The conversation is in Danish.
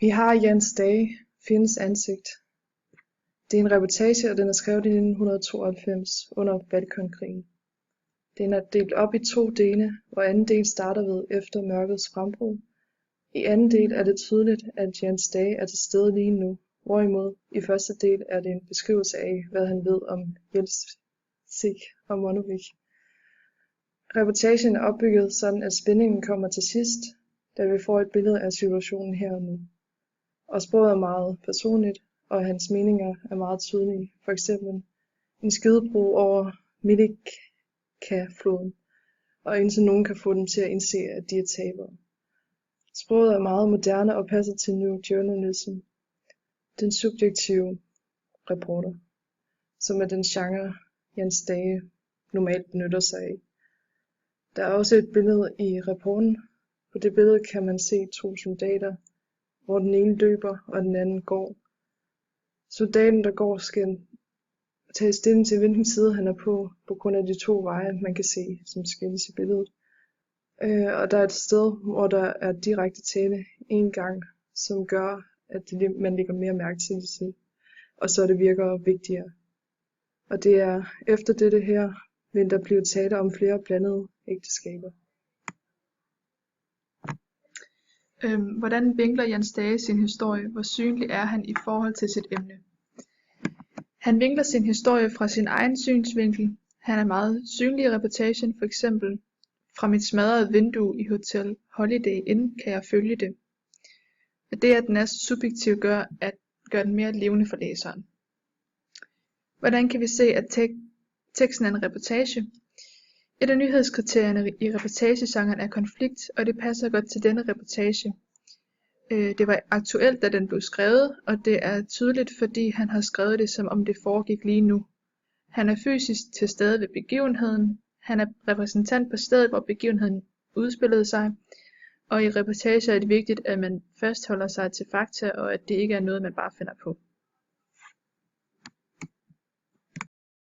Vi har Jens Dage, fjendens ansigt. Det er en reportage, og den er skrevet i 1992 under Balkankrigen. Den er delt op i 2 dele, hvor anden del starter ved efter mørkets frembrud. I anden del er det tydeligt, at Jens Dage er til stede lige nu, hvorimod i første del er det en beskrivelse af, hvad han ved om Jelcik og Monovic. Reportagen er opbygget sådan, at spændingen kommer til sidst, da vi får et billede af situationen her og nu. Og sproget er meget personligt, og hans meninger er meget tydelige. For eksempel en skidebro over Milika-floden, og indtil nogen kan få dem til at indse, at de er tabere. Sproget er meget moderne og passer til New Journalism, den subjektive reporter, som er den genre, Jens Dage normalt benytter sig af. Der er også et billede i rapporten. På det billede kan man se 2 soldater, hvor den ene løber og den anden går. Soldaten, der går, skal tage stilling til, hvilken side han er på grund af de 2 veje, man kan se, som skilles i billedet. Og der er et sted, hvor der er direkte tale en gang, som gør, at man lægger mere mærke til det, og så det virker vigtigere. Og det er efter dette her, vil der blive tale om flere blandede ægteskaber. Hvordan vinkler Jens Dage sin historie? Hvor synlig er han i forhold til sit emne? Han vinkler sin historie fra sin egen synsvinkel. Han er meget synlig i reportagen, for eksempel fra mit smadrede vindue i Hotel Holiday Inn kan jeg følge det. Og det at den er subjektiv gør den mere levende for læseren. Hvordan kan vi se, at teksten er en reportage? Et af nyhedskriterierne i reportagegenren er konflikt, og det passer godt til denne reportage. Det var aktuelt, da den blev skrevet, og det er tydeligt, fordi han har skrevet det, som om det foregik lige nu. Han er fysisk til stede ved begivenheden. Han er repræsentant på stedet, hvor begivenheden udspillede sig. Og i reportager er det vigtigt, at man fastholder sig til fakta, og at det ikke er noget, man bare finder på.